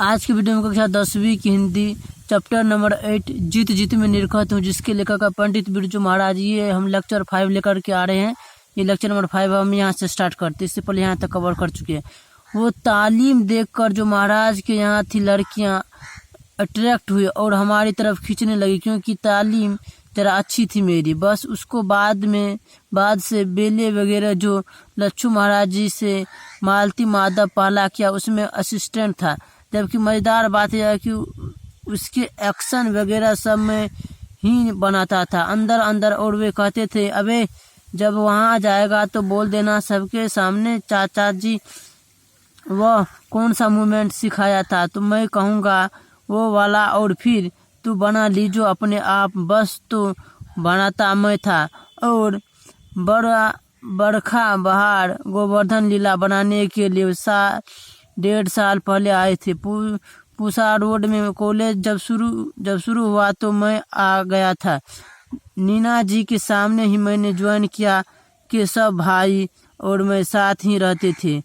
आज की वीडियो में कक्षा 10वीं की हिंदी चैप्टर नंबर 8 जीत जीत में निरखत हूँ, जिसके लेखक पंडित बिरजू महाराज। ये हम लेक्चर 5 लेकर के आ रहे हैं। ये लेक्चर नंबर 5 हम यहाँ से स्टार्ट करते हैं। इससे पहले यहाँ तक कवर कर चुके हैं। वो तालीम देखकर जो महाराज के यहाँ थी लड़कियाँ अट्रैक्ट हुई और हमारी तरफ खींचने लगी, क्योंकि तालीम जरा अच्छी थी मेरी। बस उसको बाद से बेले वगैरह जो लच्छू महाराज जी से मालती माधव पहला किया, उसमें असिस्टेंट था। जबकि मज़ेदार बात यह है कि उसके एक्शन वगैरह सब में ही बनाता था अंदर अंदर। और वे कहते थे, अबे जब वहाँ जाएगा तो बोल देना सबके सामने, चाचा जी वह कौन सा मूवमेंट सिखाया था, तो मैं कहूँगा वो वाला, और फिर तू बना लीजो अपने आप। बस तो बनाता मैं था। और बरखा बहार गोवर्धन लीला बनाने के लिए 1.5 साल पहले आए थे। पूसा रोड में कॉलेज जब शुरू हुआ तो मैं आ गया था। नीना जी के सामने ही मैंने ज्वाइन किया कि सब भाई और मैं साथ ही रहते थे।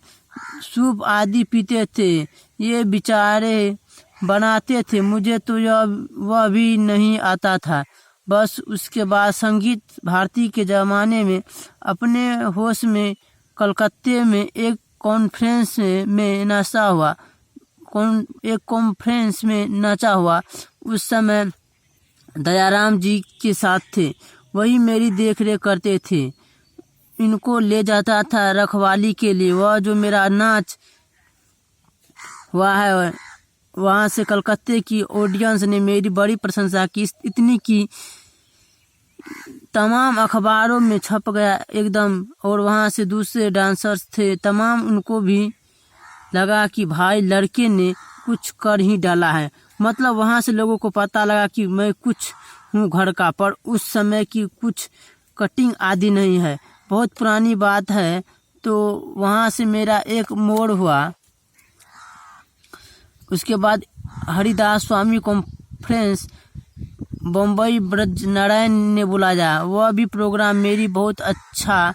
सूप आदि पीते थे, ये बेचारे बनाते थे। मुझे तो वह भी नहीं आता था। बस उसके बाद संगीत भारती के ज़माने में अपने होश में कलकत्ते में एक कॉन्फ्रेंस में नचा हुआ। उस समय दयाराम जी के साथ थे, वही मेरी देख रेख करते थे। इनको ले जाता था रखवाली के लिए। वह जो मेरा नाच हुआ है, वहाँ से कलकत्ते की ऑडियंस ने मेरी बड़ी प्रशंसा की, इतनी की तमाम अखबारों में छप गया एकदम। और वहाँ से दूसरे डांसर्स थे, तमाम उनको भी लगा कि भाई लड़के ने कुछ कर ही डाला है। मतलब वहाँ से लोगों को पता लगा कि मैं कुछ हूँ घर का, पर उस समय की कुछ कटिंग आदि नहीं है। बहुत पुरानी बात है। तो वहाँ से मेरा एक मोड़ हुआ। उसके बाद हरिदास स्वामी कॉन्फ्रेंस बम्बई ब्रज नारायण ने बुलाया। वह भी प्रोग्राम मेरी बहुत अच्छा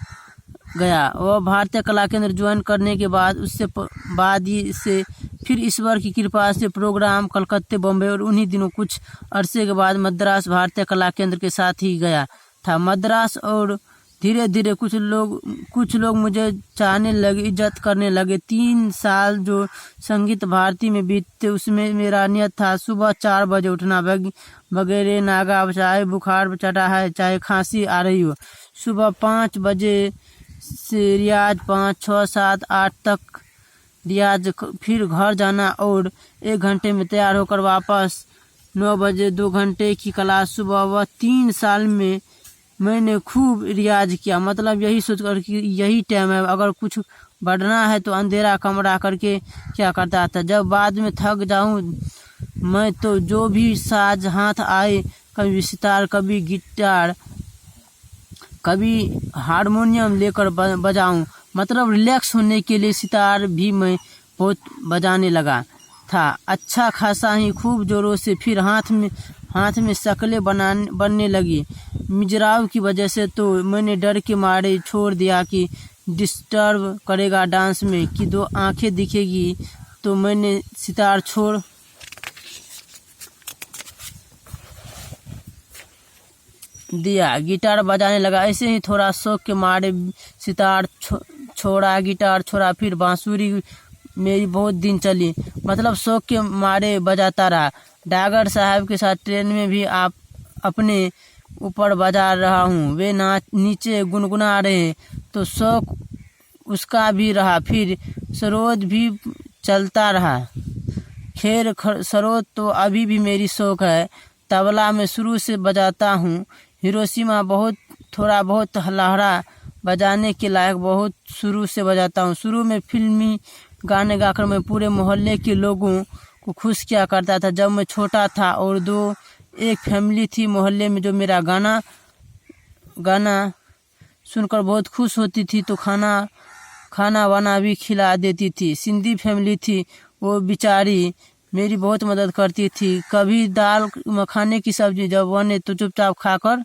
गया। वह भारतीय कला केंद्र ज्वाइन करने के बाद से फिर ईश्वर की कृपा से प्रोग्राम कलकत्ते बम्बई और उन्हीं दिनों कुछ अरसे के बाद मद्रास भारतीय कला केंद्र के साथ ही गया था मद्रास। और धीरे धीरे कुछ लोग मुझे चाहने लगे, इज्जत करने लगे। 3 साल जो संगीत भारती में बीतते, उसमें मेरा नियत था सुबह 4 बजे उठना। वगैरह नागा, चाहे बुखार चढ़ा है, चाहे खांसी आ रही हो। सुबह 5 बजे से रियाज 5, 6, 7, 8 तक रियाज, फिर घर जाना और 1 घंटे में तैयार होकर वापस 9 बजे 2 घंटे की क्लास सुबह। वह 3 साल में मैंने खूब रियाज किया। मतलब यही सोचकर कि यही टाइम है, अगर कुछ बढ़ना है तो अंधेरा कमरा करके क्या करता था। जब बाद में थक जाऊं मैं तो जो भी साज हाथ आए, कभी सितार, कभी गिटार, कभी हारमोनियम लेकर बजाऊं। मतलब रिलैक्स होने के लिए सितार भी मैं बहुत बजाने लगा था, अच्छा खासा ही, खूब जोरों से। फिर हाथ में शक्लें बनने लगी मिजराव की वजह से। तो मैंने डर के मारे छोड़ दिया कि डिस्टर्ब करेगा डांस में, कि 2 आंखें दिखेगी। तो मैंने सितार छोड़ दिया, गिटार बजाने लगा। ऐसे ही थोड़ा शौक के मारे सितार छोड़ा, गिटार छोड़ा, फिर बांसुरी मेरी बहुत दिन चली। मतलब शौक के मारे बजाता रहा। डागर साहब के साथ ट्रेन में भी आप अपने ऊपर बजा रहा हूँ। वे नीचे गुनगुना रहे तो शौक उसका भी रहा। फिर सरोद भी चलता रहा। खैर सरोद तो अभी भी मेरी शौक है। तबला में शुरू से बजाता हूँ। हिरोशिमा थोड़ा बहुत लहरा बजाने के लायक बहुत शुरू से बजाता हूँ। शुरू में फिल्मी गाने गाकर मैं पूरे मोहल्ले के लोगों को खुश किया करता था। जब मैं छोटा था और एक फैमिली थी मोहल्ले में जो मेरा गाना सुनकर बहुत खुश होती थी, तो खाना वाना भी खिला देती थी। सिंधी फैमिली थी, वो बेचारी मेरी बहुत मदद करती थी। कभी दाल मखाने की सब्जी जब बने तो चुपचाप खाकर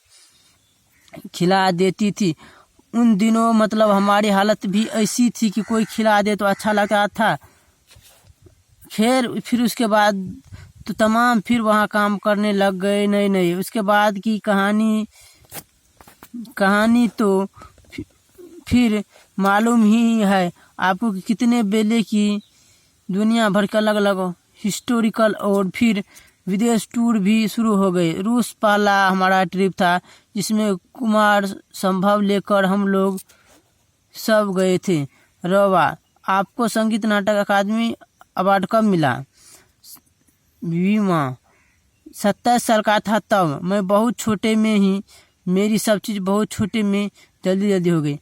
खिला देती थी। उन दिनों मतलब हमारी हालत भी ऐसी थी कि कोई खिला दे तो अच्छा लगता था। खैर फिर उसके बाद तो तमाम फिर वहाँ काम करने लग गए नए नए। उसके बाद की कहानी तो फिर मालूम ही है आपको कि कितने बेले की दुनिया भर के अलग अलग हिस्टोरिकल और फिर विदेश टूर भी शुरू हो गए। रूस पहला हमारा ट्रिप था जिसमें कुमार संभव लेकर हम लोग सब गए थे। रवा, आपको संगीत नाटक अकादमी अवार्ड कब मिला? बीमा, 27 साल का था तब। मैं बहुत छोटे में ही, मेरी सब चीज़ बहुत छोटे में जल्दी हो गई।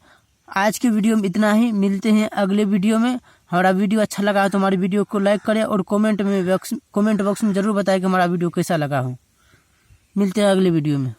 आज के वीडियो में इतना ही, मिलते हैं अगले वीडियो में। हमारा वीडियो अच्छा लगा तो हमारी वीडियो को लाइक करें और कमेंट बॉक्स में ज़रूर बताएं कि हमारा वीडियो कैसा लगा हो। मिलते हैं अगले वीडियो में।